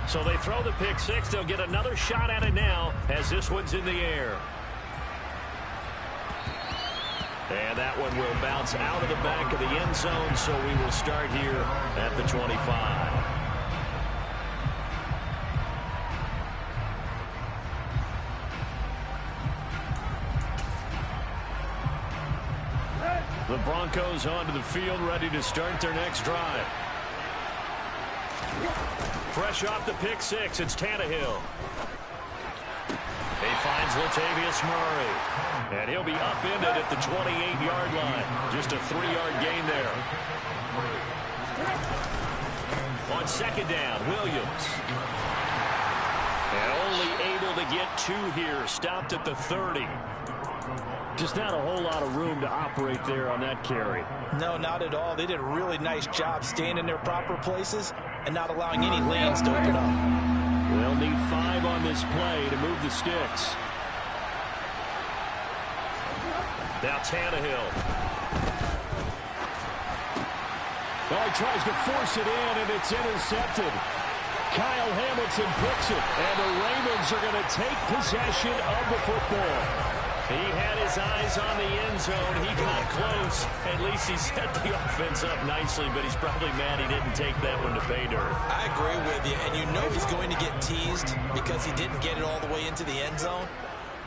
So they throw the pick six. They'll get another shot at it now as this one's in the air. And that one will bounce out of the back of the end zone, so we will start here at the 25. The Broncos onto the field, ready to start their next drive. Fresh off the pick six, it's Tannehill. He finds Latavius Murray. And he'll be upended at the 28-yard line. Just a 3-yard gain there. On second down, Williams. And only able to get 2 here. Stopped at the 30. Just not a whole lot of room to operate there on that carry. No, not at all. They did a really nice job staying in their proper places and not allowing any lanes to open up. They'll need 5 on this play to move the sticks. Now Tannehill. Well, he tries to force it in, and it's intercepted. Kyle Hamilton picks it, and the Ravens are going to take possession of the football. He had his eyes on the end zone. He got close. At least he set the offense up nicely, but he's probably mad he didn't take that one to pay dirt. I agree with you, and you know he's going to get teased because he didn't get it all the way into the end zone.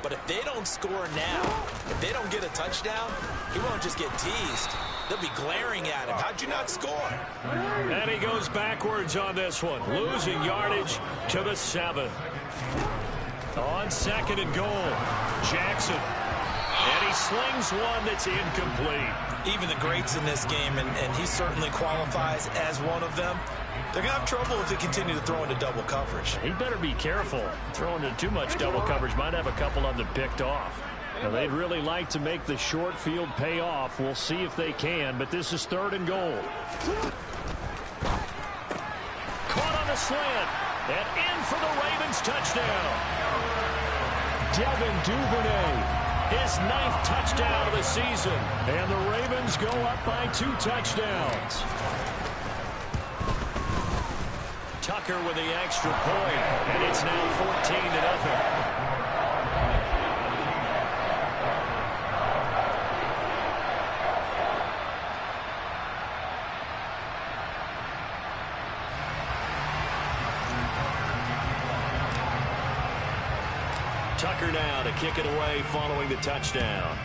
But if they don't score now, if they don't get a touchdown, he won't just get teased. They'll be glaring at him. How'd you not score? And he goes backwards on this one, losing yardage to the 7. On second and goal, Jackson. And he slings one that's incomplete. Even the greats in this game, and he certainly qualifies as one of them, they're going to have trouble if they continue to throw into double coverage. He better be careful. Throwing into too much double coverage might have a couple of them picked off. Now, they'd really like to make the short field pay off. We'll see if they can, but this is 3rd and goal. Caught on the slant. And in for the Ravens touchdown. Devin Duvernay. His 9th touchdown of the season. And the Ravens go up by 2 touchdowns. Tucker with the extra point. And it's now 14-0. Tucker now to kick it away following the touchdown.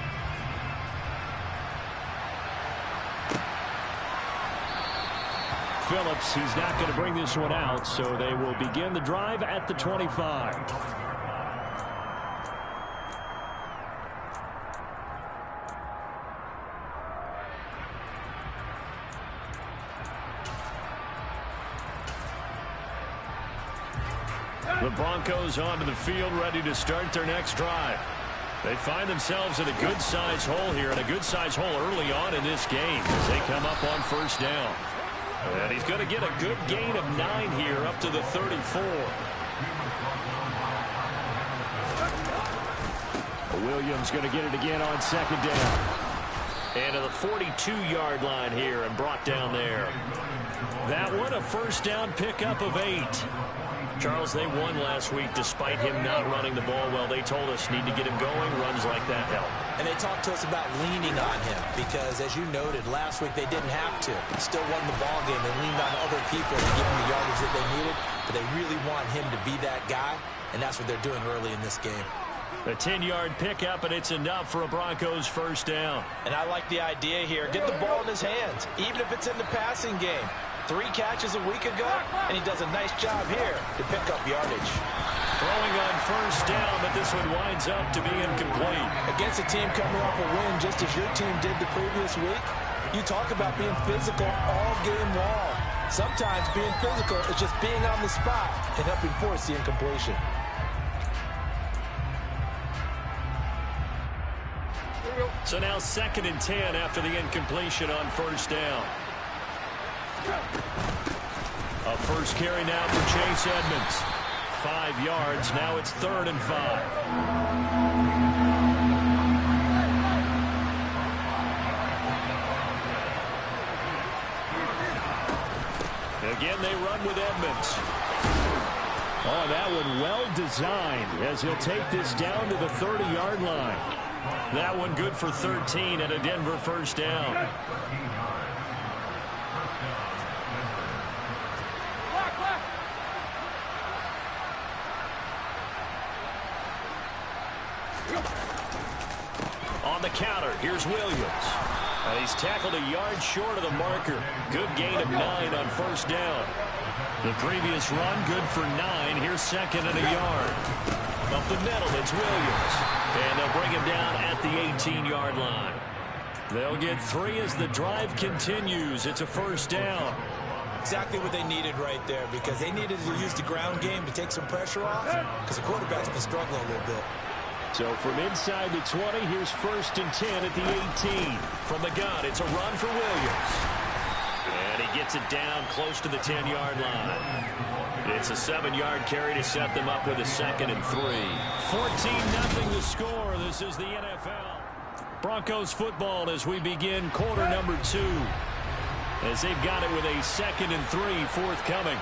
Phillips, he's not going to bring this one out, so they will begin the drive at the 25. The Broncos onto the field, ready to start their next drive. They find themselves in a good-sized hole here, and a good-sized hole early on in this game as they come up on first down. And he's going to get a good gain of 9 here up to the 34. Williams going to get it again on second down. And to the 42-yard line here and brought down there. That one a first down pickup of 8. Charles, they won last week despite him not running the ball well. They told us need to get him going. Runs like that help. And they talked to us about leaning on him because, as you noted, last week they didn't have to. Still won the ball game. They leaned on other people to give him the yardage that they needed, but they really want him to be that guy, and that's what they're doing early in this game. A 10-yard pickup, and it's enough for a Broncos first down. And I like the idea here. Get the ball in his hands, even if it's in the passing game. 3 catches a week ago, and he does a nice job here to pick up yardage. Throwing on first down, but this one winds up to be incomplete. Against a team coming off a win, just as your team did the previous week, you talk about being physical all game long. Sometimes being physical is just being on the spot and helping force the incompletion. So now 2nd and 10 after the incompletion on first down. A first carry now for Chase Edmonds. 5 yards. Now it's 3rd and 5. Again, they run with Edmonds. Oh, that one well designed as he'll take this down to the 30-yard line. That one good for 13 and a Denver first down. On the counter, here's Williams. And he's tackled a yard short of the marker. Good gain of 9 on first down. The previous run, good for 9. Here's second and a yard. Up the middle, it's Williams. And they'll bring him down at the 18-yard line. They'll get 3 as the drive continues. It's a first down. Exactly what they needed right there, because they needed to use the ground game to take some pressure off, because the quarterback's been struggling a little bit. So from inside the 20, here's first and 10 at the 18. From the gun, it's a run for Williams. And he gets it down close to the 10-yard line. It's a 7-yard carry to set them up with a second and 3. 14-0 the score. This is the NFL. Broncos football as we begin quarter number 2. As they've got it with a second and 3 forthcoming.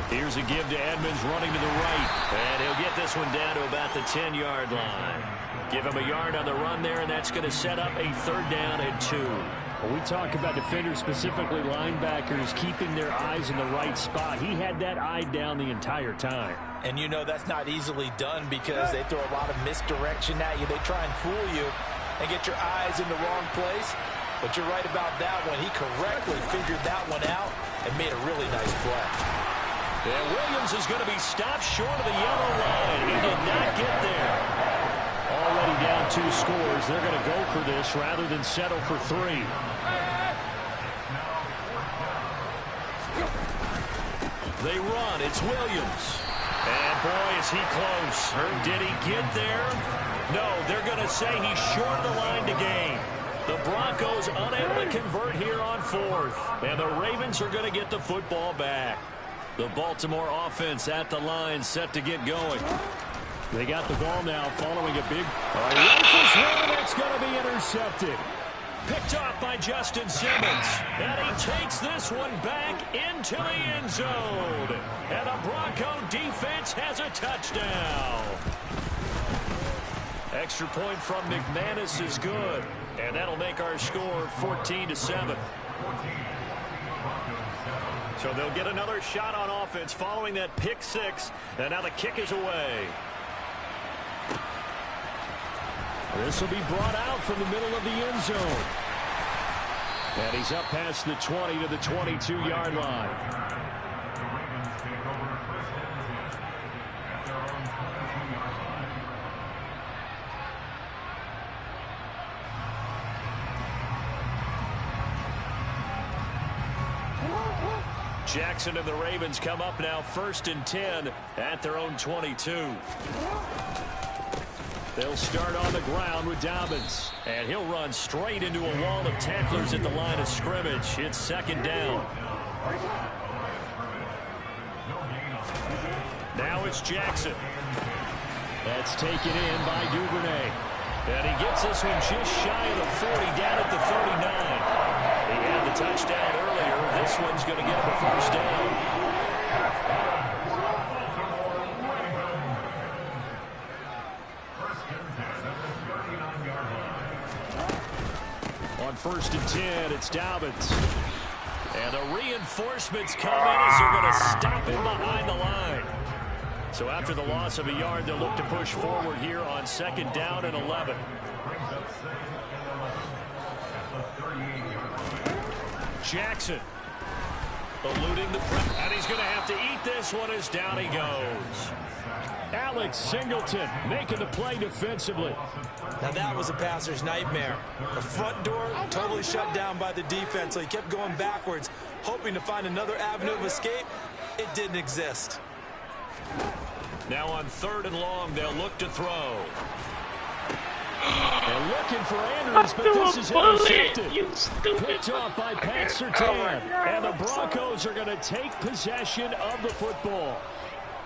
Here's a give to Edmonds running to the right. And he'll get this one down to about the 10-yard line. Give him a yard on the run there, and that's going to set up a third down and 2. When we talk about defenders, specifically linebackers, keeping their eyes in the right spot, he had that eye down the entire time. And you know that's not easily done because they throw a lot of misdirection at you. They try and fool you and get your eyes in the wrong place. But you're right about that one. He correctly figured that one out and made a really nice play. And Williams is going to be stopped short of the yellow line. He did not get there. Already down 2 scores. They're going to go for this rather than settle for 3. They run. It's Williams. And boy, is he close. Did he get there? No, they're going to say he's short of the line to gain. The Broncos unable to convert here on 4th. And the Ravens are going to get the football back. The Baltimore offense at the line set to get going. They got the ball now following a big rifles run. That's going to be intercepted. Picked off by Justin Simmons. And he takes this one back into the end zone. And the Bronco defense has a touchdown. Extra point from McManus is good. And that'll make our score 14-7. So they'll get another shot on offense following that pick 6. And now the kick is away. This will be brought out from the middle of the end zone. And he's up past the 20 to the 22-yard line. Jackson and the Ravens come up now 1st and 10 at their own 22. They'll start on the ground with Dobbins. And he'll run straight into a wall of tacklers at the line of scrimmage. It's second down. Now it's Jackson. That's taken in by Duvernay. And he gets this one just shy of the 40, down at the 39. He had the touchdown earlier. This one's going to get him a first down. On 1st and 10, it's Dobbins. And the reinforcements come in as they're going to stop him behind the line. So after the loss of a yard, they'll look to push forward here on 2nd down and 11. Jackson eluding the press, and he's going to have to eat this one as down he goes. Alex Singleton making the play defensively. Now that was a passer's nightmare. The front door totally shut down by the defense, so he kept going backwards, hoping to find another avenue of escape. It didn't exist. Now on 3rd and long, they'll look to throw. They're looking for Andrews, but this is intercepted. Picked off by Pat Surtain. And the Broncos are going to take possession of the football.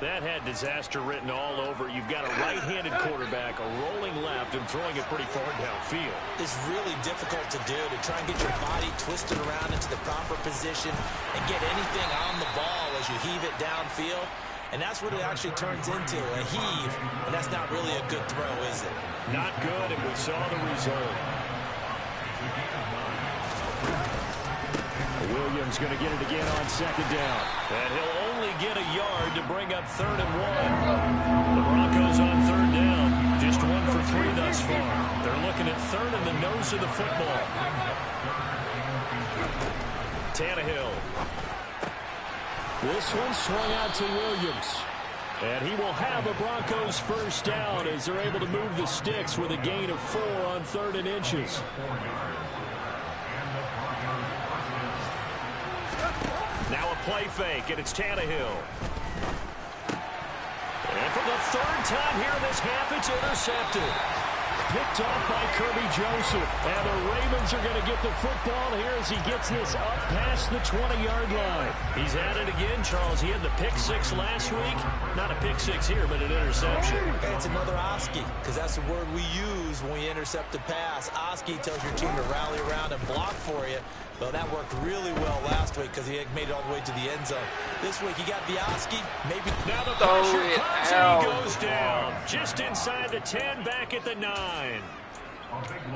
That had disaster written all over. You've got a right-handed quarterback, a rolling left, and throwing it pretty far downfield. It's really difficult to do, to try and get your body twisted around into the proper position and get anything on the ball as you heave it downfield. And that's what it actually turns into, a heave. And that's not really a good throw, is it? Not good, and we saw the result. Williams going to get it again on second down. And he'll only get a yard to bring up 3rd and 1. The Broncos on 3rd down. Just 1 for 3 thus far. They're looking at 3rd in the nose of the football. Tannehill. This one swung out to Williams. And he will have a Broncos first down as they're able to move the sticks with a gain of 4 on 3rd and inches. Now a play fake, and it's Tannehill. And for the 3rd time here in this half, it's intercepted. Picked off by Kirby Joseph. And the Ravens are going to get the football here as he gets this up past the 20-yard line. He's at it again, Charles. He had the pick 6 last week. Not a pick 6 here, but an interception. It's another Oski, because that's the word we use when we intercept a pass. Oski tells your team to rally around and block for you. Well, that worked really well last week because he had made it all the way to the end zone. This week he got the Oski. Maybe now the pressure comes and he goes down. Just inside the 10, back at the 9.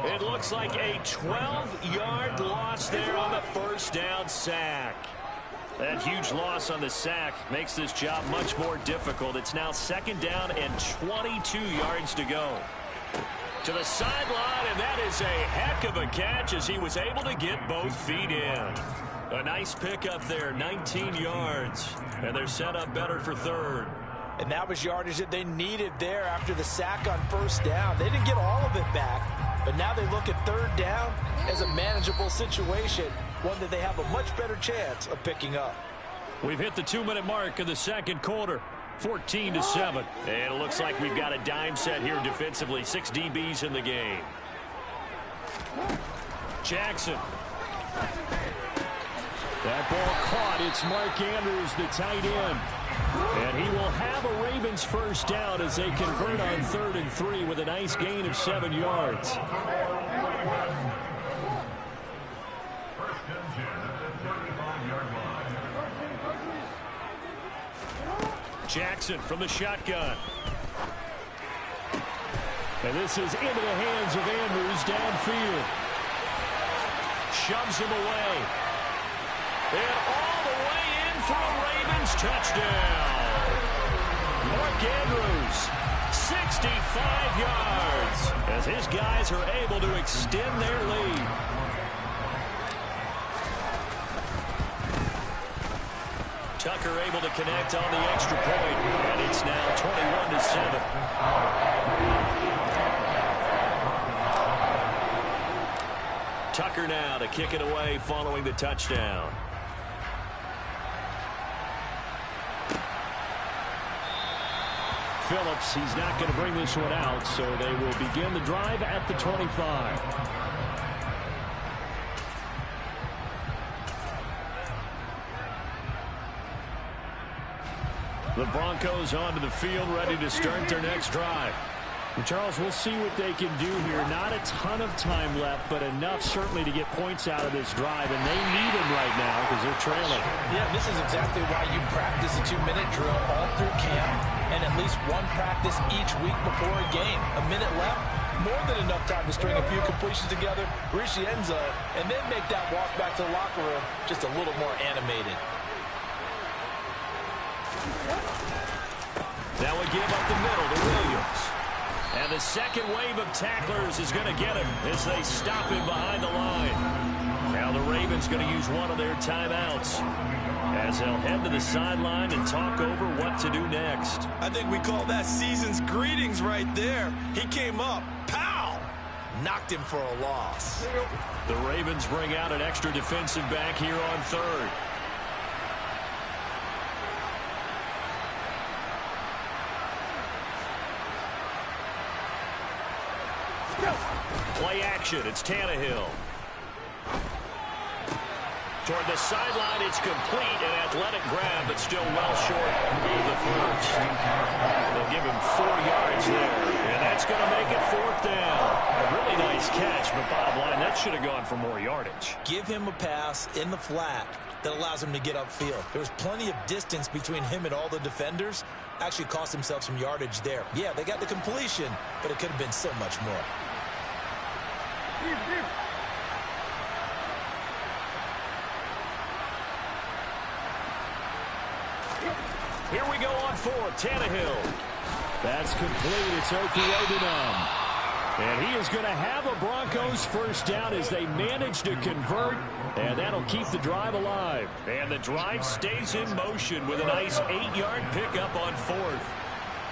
It looks like a 12-yard loss there on the first down sack. That huge loss on the sack makes this job much more difficult. It's now 2nd down and 22 yards to go. To the sideline, and that is a heck of a catch as he was able to get both feet in. A nice pickup there, 19 yards, and they're set up better for 3rd. And that was yardage that they needed there after the sack on first down. They didn't get all of it back, but now they look at 3rd down as a manageable situation, one that they have a much better chance of picking up. We've hit the 2-minute mark of the 2nd quarter. 14-7. And it looks like we've got a dime set here defensively. 6 DBs in the game. Jackson. That ball caught. It's Mark Andrews, the tight end. And he will have a Ravens first down as they convert on 3rd and 3 with a nice gain of 7 yards. Jackson from the shotgun. And this is into the hands of Andrews downfield. Shoves him away. And all the way in for a Ravens touchdown. Mark Andrews, 65 yards, as his guys are able to extend their lead. Tucker able to connect on the extra point, and it's now 21-7. Tucker now to kick it away following the touchdown. Phillips, he's not going to bring this one out, so they will begin the drive at the 25. The Broncos onto the field, ready to start their next drive. And Charles, we'll see what they can do here. Not a ton of time left, but enough certainly to get points out of this drive, and they need them right now because they're trailing. Yeah, this is exactly why you practice a 2-minute drill all through camp and at least one practice each week before a game. A minute left, more than enough time to string a few completions together, reach the end zone, and then make that walk back to the locker room just a little more animated. Now we give up the middle to Williams. And the second wave of tacklers is going to get him as they stop him behind the line. Now the Ravens going to use one of their timeouts as they'll head to the sideline and talk over what to do next. I think we call that season's greetings right there. He came up, pow! Knocked him for a loss. The Ravens bring out an extra defensive back here on 3rd. Play action, it's Tannehill. Toward the sideline, it's complete, an athletic grab, but still well short of the first. should have gone for more yardage. Give him a pass in the flat that allows him to get upfield. There was plenty of distance between him and all the defenders. Actually cost himself some yardage there. Yeah, they got the completion, but it could have been so much more. Here we go on fourth. Tannehill. That's complete. It's Wk12. And he is going to have a Broncos first down as they manage to convert. And that'll keep the drive alive. And the drive stays in motion with a nice 8-yard pickup on fourth.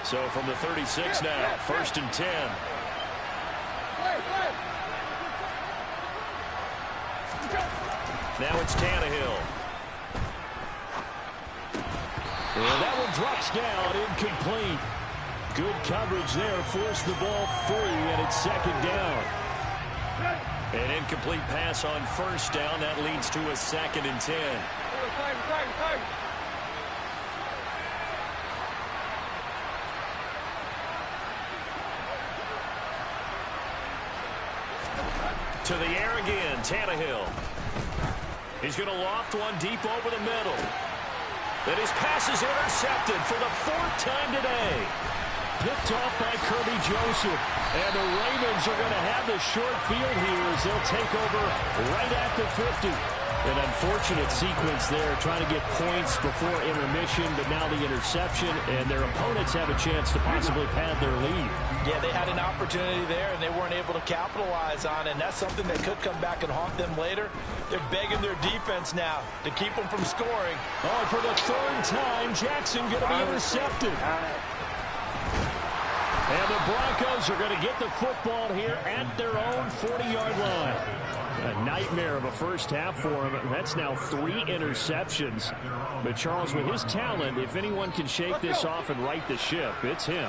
So from the 36 now, 1st and 10. Now it's Tannehill. And that one drops down, incomplete. Good coverage there, forced the ball free, and it's 2nd down. An incomplete pass on 1st down. That leads to a 2nd and 10. To the air again, Tannehill. He's going to loft one deep over the middle. And his pass is intercepted for the 4th time today. Picked off by Kirby Joseph. And the Ravens are going to have the short field here as they'll take over right at the 50. An unfortunate sequence there, trying to get points before intermission, but now the interception, and their opponents have a chance to possibly pad their lead. Yeah, they had an opportunity there, and they weren't able to capitalize on it, and that's something that could come back and haunt them later. They're begging their defense now to keep them from scoring. Oh, and for the 3rd time, Jackson going to be intercepted. And the Broncos are going to get the football here at their own 40-yard line. A nightmare of a first half for him. That's now 3 interceptions. But Charles, with his talent, if anyone can shake this off and right the ship, it's him.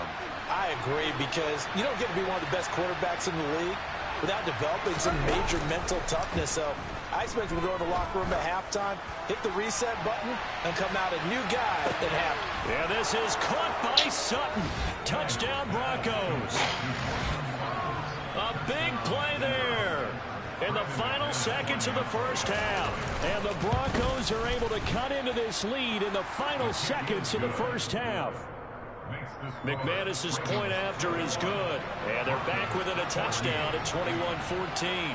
I agree, because you don't get to be one of the best quarterbacks in the league without developing some major mental toughness. So I expect him to go in the locker room at halftime, hit the reset button, and come out a new guy at half. Yeah, this is caught by Sutton. Touchdown, Broncos. A big play there in the final seconds of the first half. And the Broncos are able to cut into this lead in the final seconds of the first half. McManus's point after is good. And they're back within a touchdown at 21-14.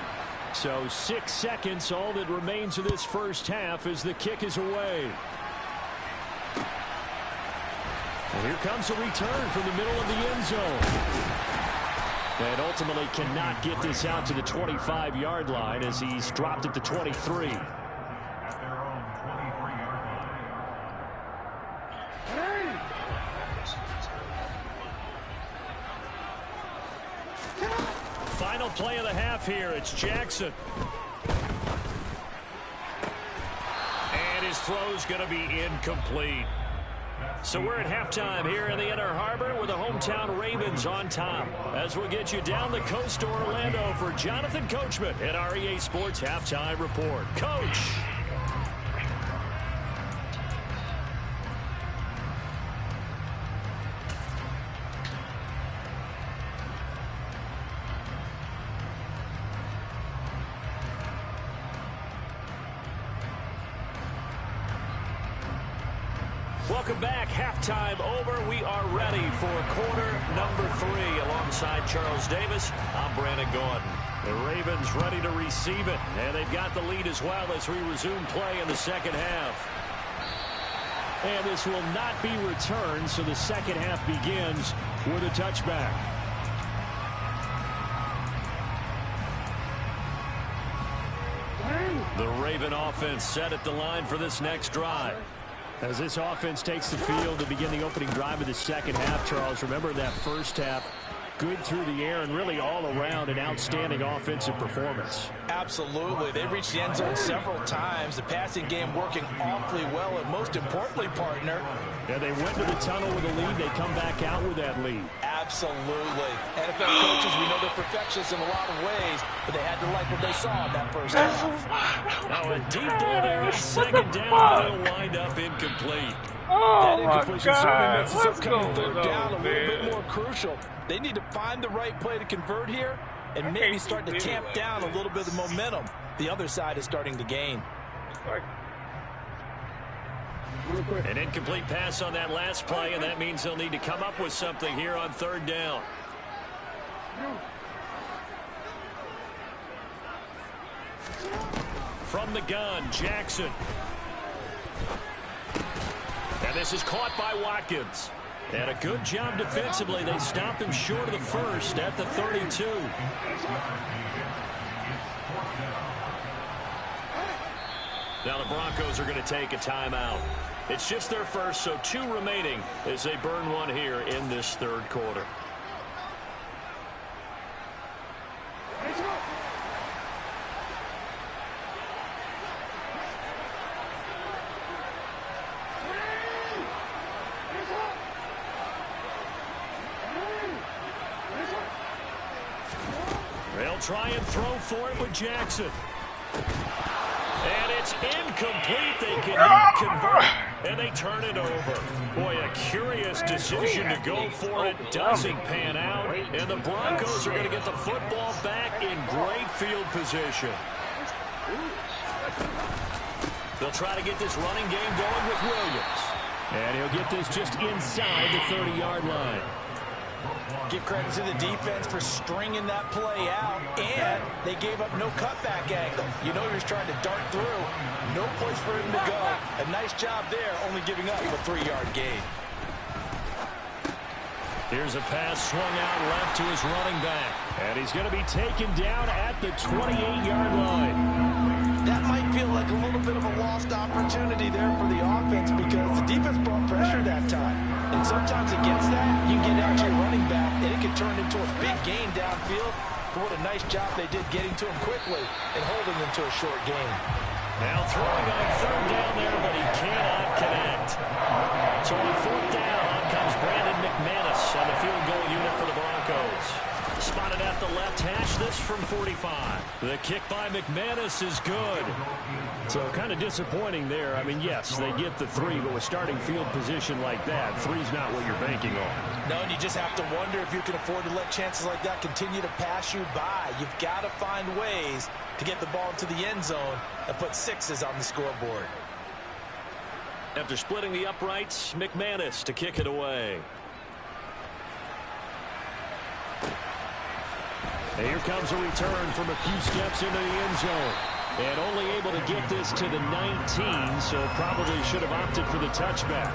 So 6 seconds, all that remains of this first half as the kick is away. And here comes a return from the middle of the end zone. And ultimately cannot get this out to the 25-yard line as he's dropped at the 23. Final play of the half here. It's Jackson. And his throw's going to be incomplete. So we're at halftime here in the Inner Harbor with the hometown Ravens on top. As we'll get you down the coast to Orlando for Jonathan Coachman at our EA Sports Halftime Report. Coach. Welcome back. Halftime over. We are ready for quarter number 3. Alongside Charles Davis, I'm Brandon Gordon. The Ravens ready to receive it. And they've got the lead as well as we resume play in the second half. And this will not be returned, so the second half begins with a touchback. The Raven offense set at the line for this next drive. As this offense takes the field to begin the opening drive of the second half, Charles, remember that first half, good through the air and really all around an outstanding offensive performance. Absolutely. They reached the end zone several times. The passing game working awfully well, and most importantly, partner. Yeah, they went to the tunnel with a lead. They come back out with that lead. Absolutely. NFL coaches, we know they're perfectionists in a lot of ways, but they had to like what they saw in that first half. Now a deep ball there is second down. It'll wind up incomplete. That incompletion certainly makes this upcoming third down a little bit more crucial. They need to find the right play to convert here, and maybe start to tamp down a little bit of the momentum the other side is starting to gain. An incomplete pass on that last play, and that means they'll need to come up with something here on third down. From the gun, Jackson. And this is caught by Watkins. And a good job defensively. They stopped him short of the first at the 32. Now the Broncos are going to take a timeout. It's just their first, so 2 remaining as they burn one here in this third quarter. They'll try and throw for it with Jackson. And it's incomplete. They cannot convert, and they turn it over. Boy, a curious decision to go for it. Doesn't pan out, and the Broncos are going to get the football back in great field position. They'll try to get this running game going with Williams. And he'll get this just inside the 30-yard line. Give credit to the defense for stringing that play out, and they gave up no cutback angle. You know he was trying to dart through. No place for him to go. A nice job there, only giving up a 3-yard gain. Here's a pass swung out left to his running back. And he's going to be taken down at the 28-yard line. That might feel like a little bit of a lost opportunity there for the offense because the defense brought pressure that time. And sometimes against that, you get out to your running back, and it can turn into a big gain downfield. But what a nice job they did getting to him quickly and holding him to a short gain. Now throwing on third down there, but he cannot connect. So on fourth down, on comes Brandon McManus on the field goal unit for the Broncos. Spotted at the left hash, this from 45. The kick by McManus is good. So kind of disappointing there. I mean, yes, they get the 3, but with starting field position like that, 3's not what you're banking on. No, and you just have to wonder if you can afford to let chances like that continue to pass you by. You've got to find ways to get the ball into the end zone and put 6s on the scoreboard. After splitting the uprights, McManus to kick it away. And here comes a return from a few steps into the end zone. And only able to get this to the 19, so probably should have opted for the touchback.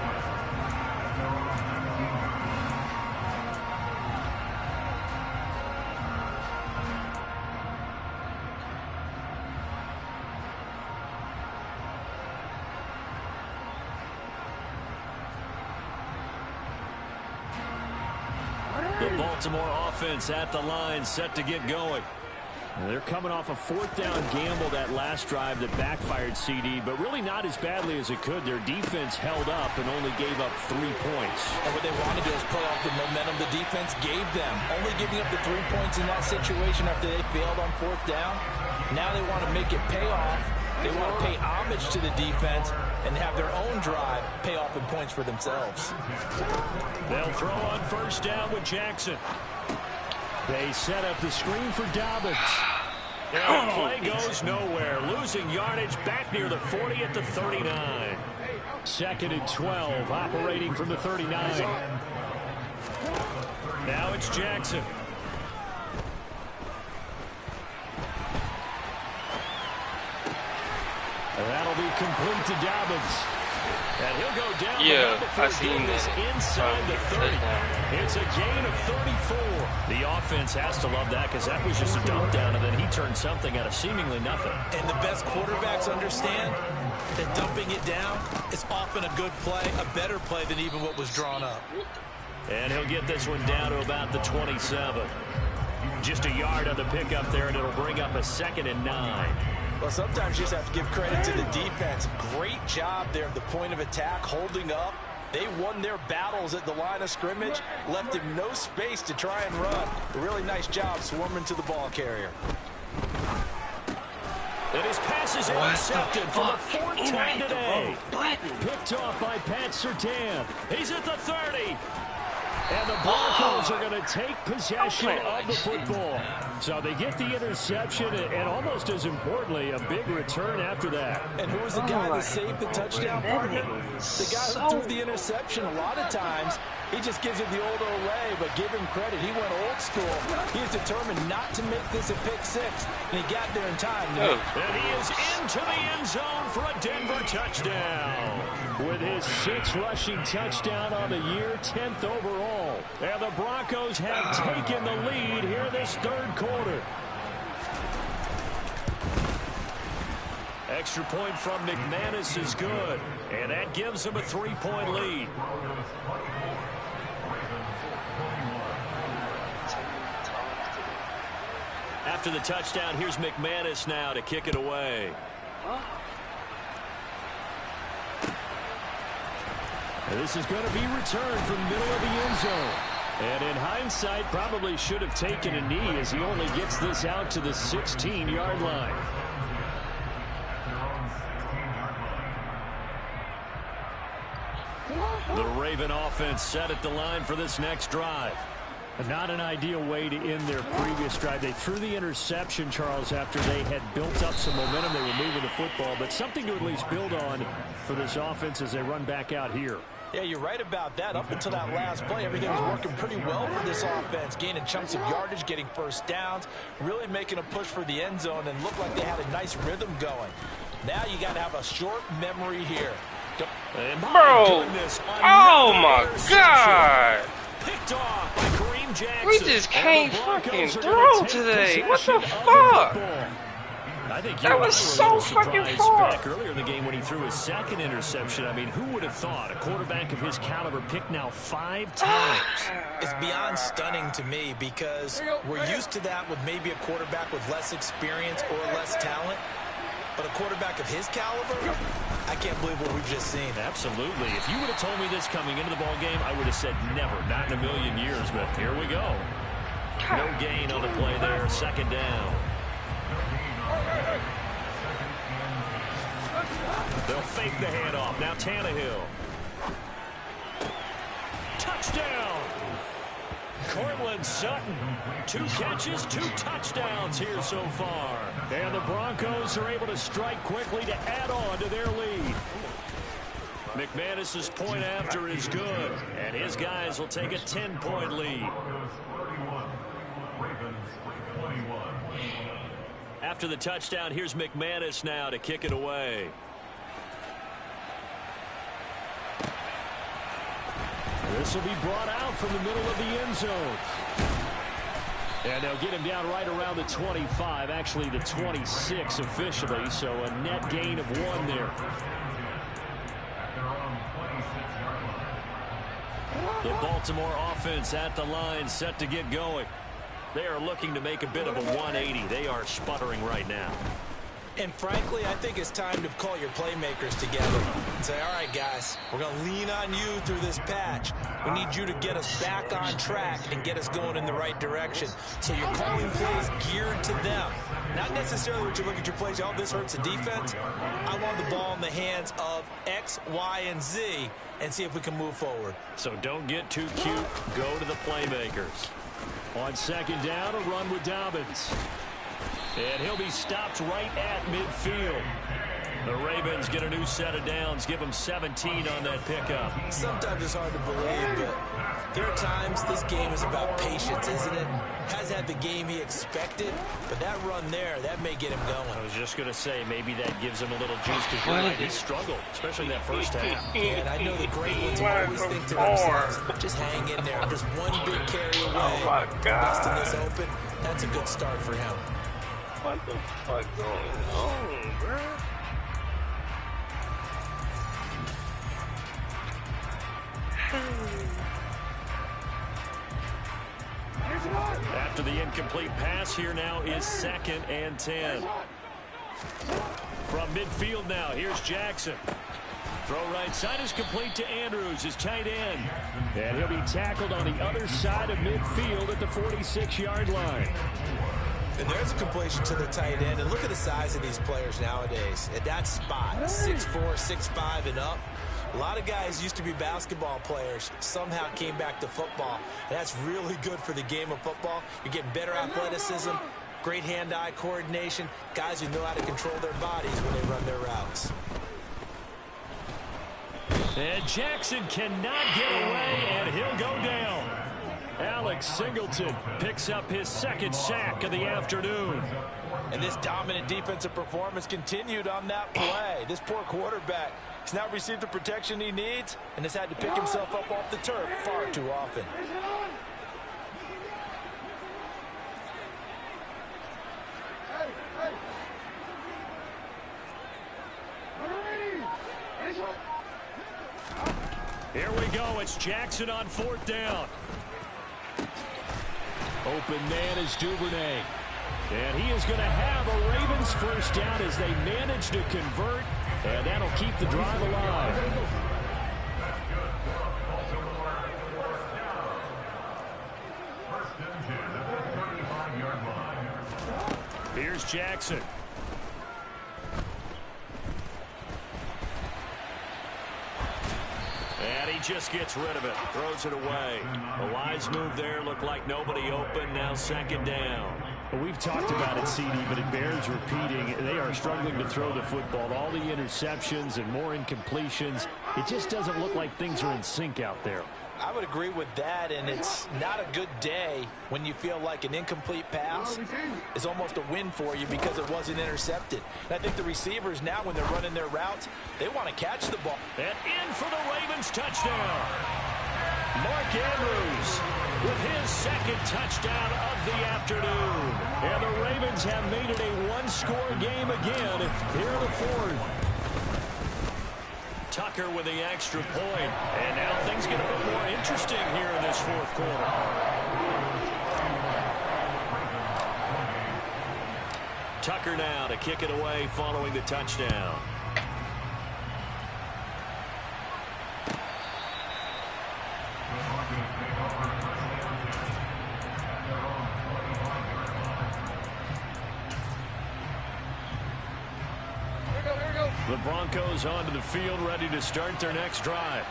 The Baltimore offense at the line, set to get going. And they're coming off a 4th down gamble that last drive that backfired CD, but really not as badly as it could. Their defense held up and only gave up 3 points. And what they want to do is play off the momentum the defense gave them. Only giving up the 3 points in that situation after they failed on 4th down. Now they want to make it pay off. They want to pay homage to the defense and have their own drive pay off in points for themselves. They'll throw on first down with Jackson. They set up the screen for Dobbins. And the play goes nowhere. Losing yardage back near the 40 at the 39. 2nd and 12, operating from the 39. Now it's Jackson. And that'll be complete to Dobbins. And he'll go down. Yeah, I seen this inside the 30. It's a gain of 34. The offense has to love that because that was just a dump down, and then he turned something out of seemingly nothing. And the best quarterbacks understand that dumping it down is often a good play, a better play than even what was drawn up. And he'll get this one down to about the 27. Just a yard on the pickup there, and it'll bring up a 2nd and 9. Well, sometimes you just have to give credit to the defense. Great job there at the point of attack, holding up. They won their battles at the line of scrimmage, left him no space to try and run. A really nice job swarming to the ball carrier. And his pass is intercepted for the 4th time today. Picked off by Pat Surtain. He's at the 30. And the Broncos are going to take possession of the football. So they get the interception, and almost as importantly, a big return after that. And who was the guy that saved the touchdown, partner? The guy who threw the interception. A lot of times, he just gives it the old way, but give him credit. He went old school. He is determined not to make this a pick six, and he got there in time. And he is into the end zone for a Denver touchdown. With his 6th rushing touchdown on the year, 10th overall. And the Broncos have taken the lead here this third quarter. Extra point from McManus is good, and that gives him a 3-point lead. After the touchdown, here's McManus now to kick it away. And this is going to be returned from the middle of the end zone. And in hindsight, probably should have taken a knee as he only gets this out to the 16-yard line. The Raven offense set at the line for this next drive. Not an ideal way to end their previous drive. They threw the interception, Charles, after they had built up some momentum. They were moving the football, but something to at least build on for this offense as they run back out here. Yeah, you're right about that. Up until that last play, everything was working pretty well for this offense. Gaining chunks of yardage, getting first downs, really making a push for the end zone, and looked like they had a nice rhythm going. Now you got to have a short memory here. Bro, oh my God. Picked off by Kareem Jackson. We just can't fucking throw today. What the fuck? I think that was so fucking far. Back earlier in the game when he threw his 2nd interception. I mean, who would have thought a quarterback of his caliber picked now 5 times? It's beyond stunning to me because we're used to that with maybe a quarterback with less experience or less talent. But a quarterback of his caliber, I can't believe what we've just seen. Absolutely. If you would have told me this coming into the ball game, I would have said never, not in a million years. But here we go. No gain on the play there. 2nd down. They'll fake the handoff. Now Tannehill. Touchdown. Cortland Sutton. 2 catches, 2 touchdowns here so far. And the Broncos are able to strike quickly to add on to their lead. McManus's point after is good, and his guys will take a 10-point lead. After the touchdown, here's McManus now to kick it away. This will be brought out from the middle of the end zone. And they'll get him down right around the 25, actually the 26 officially, so a net gain of 1 there. The Baltimore offense at the line, set to get going. They are looking to make a bit of a 180. They are sputtering right now. And frankly, I think it's time to call your playmakers together and say, all right, guys, we're going to lean on you through this patch. We need you to get us back on track and get us going in the right direction. So you're calling plays geared to them. Not necessarily what you look at your plays, oh, this hurts the defense. I want the ball in the hands of X, Y, and Z and see if we can move forward. So don't get too cute. Go to the playmakers. On 2nd down, a run with Dobbins. And he'll be stopped right at midfield. The Ravens get a new set of downs, give them 17 on that pickup. Sometimes it's hard to believe, but there are times this game is about patience, isn't it? Has had the game he expected, but that run there, that may get him going. I was just going to say, maybe that gives him a little juice because he struggled, especially that first half. And I know the great ones always think to themselves, just hang in there. I'm just one big carry away. Oh, my God. Busting this open, that's a good start for him. What the fuck going on, bro? After the incomplete pass, here now is 2nd and 10. From midfield now, here's Jackson. Throw right side is complete to Andrews, his tight end. And he'll be tackled on the other side of midfield at the 46-yard line. And there's a completion to the tight end. And look at the size of these players nowadays. At that spot, 6'4", 6'5", and up. A lot of guys used to be basketball players, somehow came back to football. And that's really good for the game of football. You're getting better athleticism, great hand-eye coordination, guys who know how to control their bodies when they run their routes. And Jackson cannot get away, and he'll go down. Alex Singleton picks up his second sack of the afternoon. And this dominant defensive performance continued on that play. This poor quarterback has now received the protection he needs and has had to pick himself up off the turf far too often. Here we go. It's Jackson on fourth down. Open man is Duvernay. And he is going to have a Ravens first down as they manage to convert. And that'll keep the drive alive. Here's Jackson. And he just gets rid of it. Throws it away. A wise move there. Looked like nobody open. Now second down. Well, we've talked about it, CD, but it bears repeating. They are struggling to throw the football. All the interceptions and more incompletions. It just doesn't look like things are in sync out there. I would agree with that, and it's not a good day when you feel like an incomplete pass is almost a win for you because it wasn't intercepted. And I think the receivers now, when they're running their routes, they want to catch the ball. And in for the Ravens touchdown. Mark Andrews with his second touchdown of the afternoon. And the Ravens have made it a one-score game again here in the fourth. Tucker with the extra point. And now things get a bit more interesting here in this fourth quarter. Tucker now to kick it away following the touchdown. The Broncos onto the field, ready to start their next drive.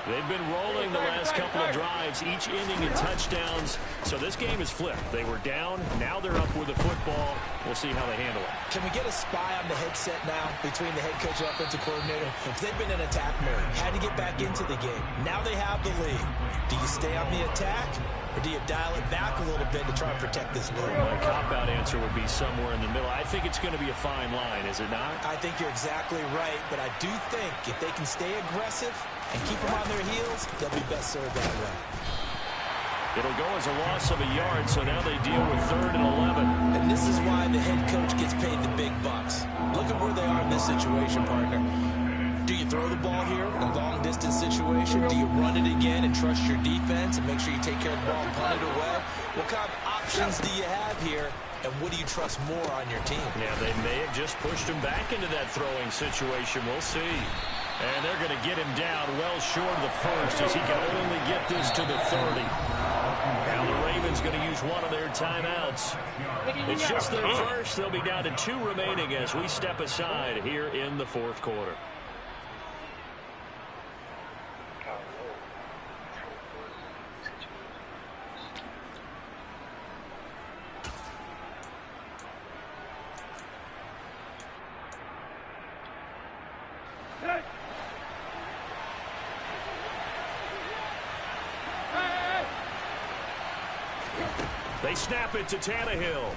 They've been rolling the last couple of drives, each inning in touchdowns. So this game is flipped. They were down, now they're up with the football. We'll see how they handle it. Can we get a spy on the headset now between the head coach and offensive coordinator? Because they've been in attack mode, had to get back into the game. Now they have the lead. Do you stay on the attack, or do you dial it back a little bit to try and protect this lead? My cop-out answer would be somewhere in the middle. I think it's going to be a fine line, is it not? I think you're exactly right, but I do think if they can stay aggressive and keep them on their heels, they'll be best served that way. It'll go as a loss of a yard, so now they deal with 3rd and 11. And this is why the head coach gets paid the big bucks. Look at where they are in this situation, partner. Do you throw the ball here in a long-distance situation? Do you run it again and trust your defense and make sure you take care of the ball and punt it away? What kind of options do you have here, and what do you trust more on your team? Yeah, they may have just pushed him back into that throwing situation. We'll see. And they're going to get him down well short of the first as he can only get this to the 30. Now the Ravens going to use one of their timeouts. It's just their first. They'll be down to 2 remaining as we step aside here in the fourth quarter. They snap it to Tannehill.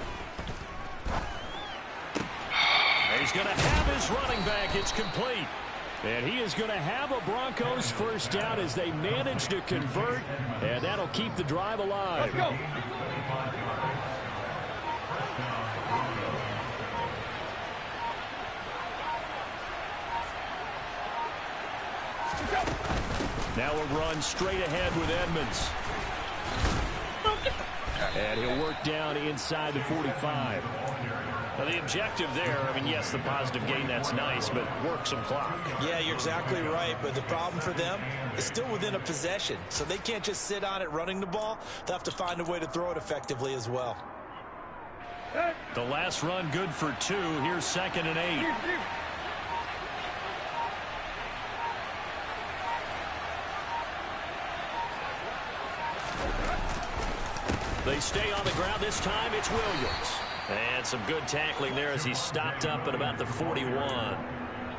And he's going to have his running back. It's complete. And he is going to have a Broncos first down as they manage to convert. And that'll keep the drive alive. Let's go. Now a run straight ahead with Edmonds. And he'll work down inside the 45. Now the objective there, I mean, yes, the positive gain, that's nice, but work some clock. Yeah, you're exactly right, but the problem for them is still within a possession, so they can't just sit on it running the ball. They'll have to find a way to throw it effectively as well. The last run good for 2. Here's 2nd and 8. They stay on the ground. This time it's Williams. And some good tackling there as he stopped up at about the 41.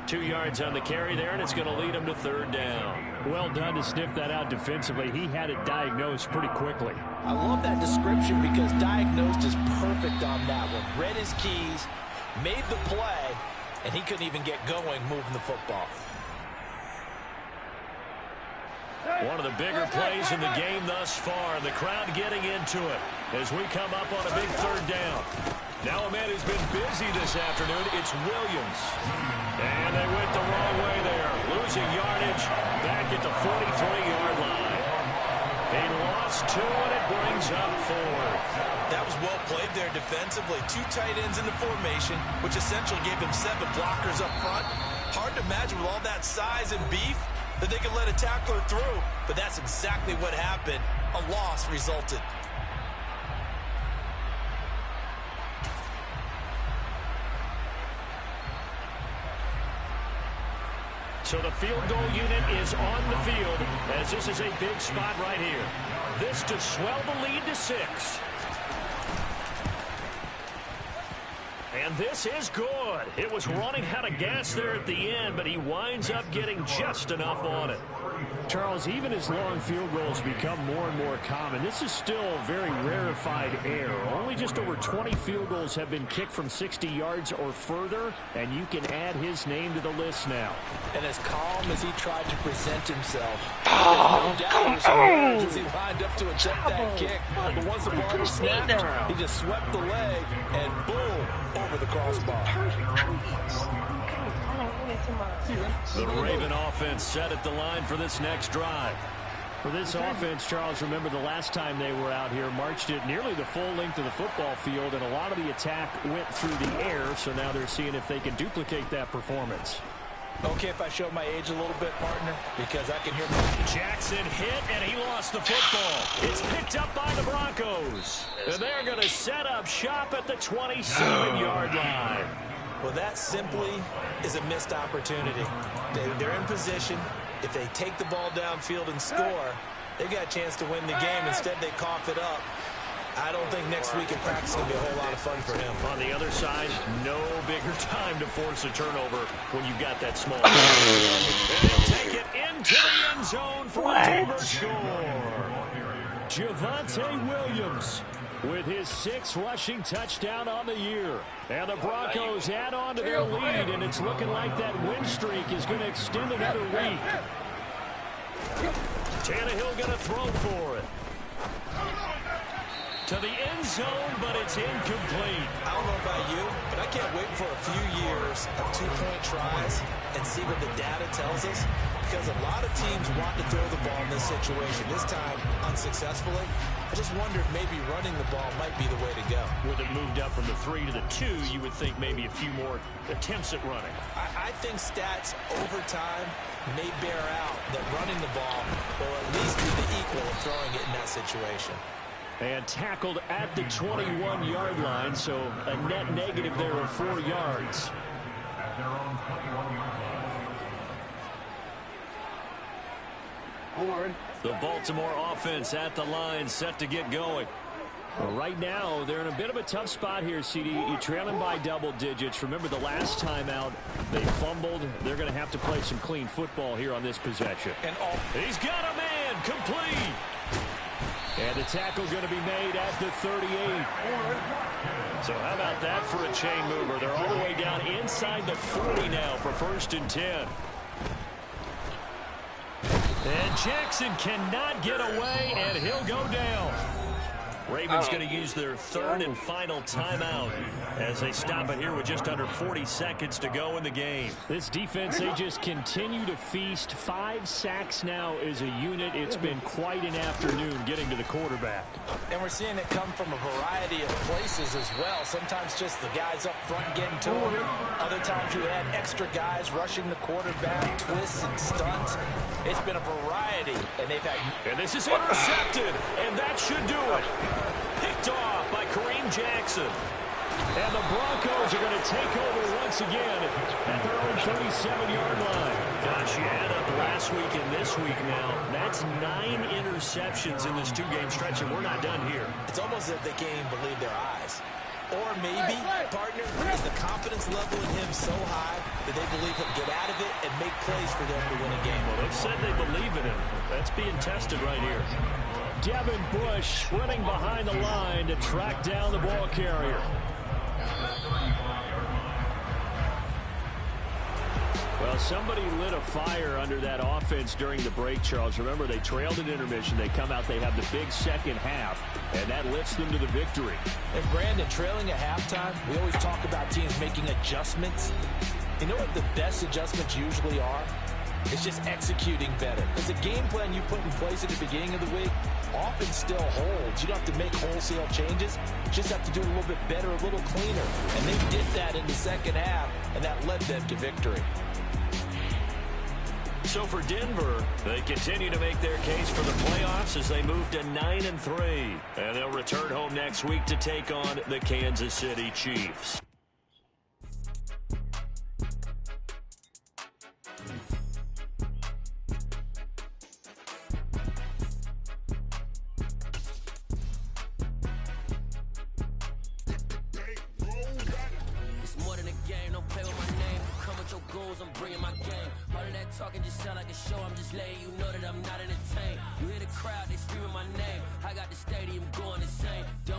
2 yards on the carry there, and it's going to lead him to third down. Well done to sniff that out defensively. He had it diagnosed pretty quickly. I love that description because diagnosed is perfect on that one. Read his keys, made the play, and he couldn't even get going moving the football. One of the bigger plays in the game thus far. The crowd getting into it as we come up on a big third down. Now a man who's been busy this afternoon, it's Williams. And they went the wrong way there. Losing yardage back at the 43-yard line. He lost 2, and it brings up 4. That was well played there defensively. 2 tight ends in the formation, which essentially gave them 7 blockers up front. Hard to imagine with all that size and beef that they could let a tackler through, but that's exactly what happened. A loss resulted. So the field goal unit is on the field as this is a big spot right here. This to swell the lead to 6. And this is good. It was running out of gas there at the end, but he winds up getting just enough on it. Charles, even as long field goals become more and more common, this is still very rarefied air. Only just over 20 field goals have been kicked from 60 yards or further, and you can add his name to the list now. And as calm as he tried to present himself, Oh, no come on. as he lined up to attempt that kick. But once the ball was snapped, he just swept the leg and boom, over the crossbar. The Raven offense set at the line for this next drive. For this offense, Charles, remember the last time they were out here, marched it nearly the full length of the football field, and a lot of the attack went through the air, so now they're seeing if they can duplicate that performance. Okay, if I show my age a little bit, partner, because I can hear my... Jackson hit, and he lost the football. It's picked up by the Broncos. And they're going to set up shop at the 27-yard line. Well, that simply is a missed opportunity. They're in position. If they take the ball downfield and score, they've got a chance to win the game. Instead, they cough it up. I don't think next week in practice is going to be a whole lot of fun for him. On the other side, no bigger time to force a turnover when you've got that small. And they'll take it into the end zone for a Denver score. Javonte Williams with his 6th rushing touchdown on the year. And the Broncos add on to their lead, and it's looking like that win streak is going to extend another week. Tannehill going to throw for it. To the end zone, but it's incomplete. I don't know about you, but I can't wait for a few years of 2-point tries and see what the data tells us, because a lot of teams want to throw the ball in this situation. This time, unsuccessfully. I just wonder if maybe running the ball might be the way to go. With it moved up from the 3 to the 2, you would think maybe a few more attempts at running. I think stats over time may bear out that running the ball will at least be the equal of throwing it in that situation. And tackled at the 21-yard line, so a net negative there of 4 yards. The Baltimore offense at the line, set to get going. Well, right now, they're in a bit of a tough spot here, CD. You're trailing by double digits. Remember the last time out, they fumbled. They're going to have to play some clean football here on this possession. And he's got a man, complete. And the tackle going to be made at the 38. So how about that for a chain mover? They're all the way down inside the 40 now for 1st and 10. And Jackson cannot get away, and he'll go down. Ravens going to use their 3rd and final timeout as they stop it here with just under 40 seconds to go in the game. This defense, they just continue to feast. 5 sacks now as a unit. It's been quite an afternoon getting to the quarterback. And we're seeing it come from a variety of places as well. Sometimes just the guys up front getting to him. Other times you had extra guys rushing the quarterback, twists and stunts. It's been a variety, and they've had... And this is intercepted, and that should do it. Picked off by Kareem Jackson. And the Broncos are going to take over once again at their own 37-yard line. Gosh, you add up last week and this week now. That's 9 interceptions in this 2-game stretch, and we're not done here. It's almost as if they can't even believe their eyes. Or maybe, partner, is the confidence level in him so high that they believe he'll get out of it and make plays for them to win a game. Well, they've said they believe in him. That's being tested right here. Devin Bush sprinting behind the line to track down the ball carrier. Well, somebody lit a fire under that offense during the break, Charles. Remember, they trailed at intermission. They come out, they have the big second half, and that lifts them to the victory. And, Brandon, trailing at halftime, we always talk about teams making adjustments. You know what the best adjustments usually are? It's just executing better. Because the game plan you put in place at the beginning of the week often still holds. You don't have to make wholesale changes. You just have to do it a little bit better, a little cleaner. And they did that in the second half, and that led them to victory. So for Denver, they continue to make their case for the playoffs as they move to 9-3. And they'll return home next week to take on the Kansas City Chiefs. I'm bringing my game. All of that talking just sound like a show. I'm just letting you know that I'm not entertained. You hear the crowd, they screaming my name. I got the stadium going insane.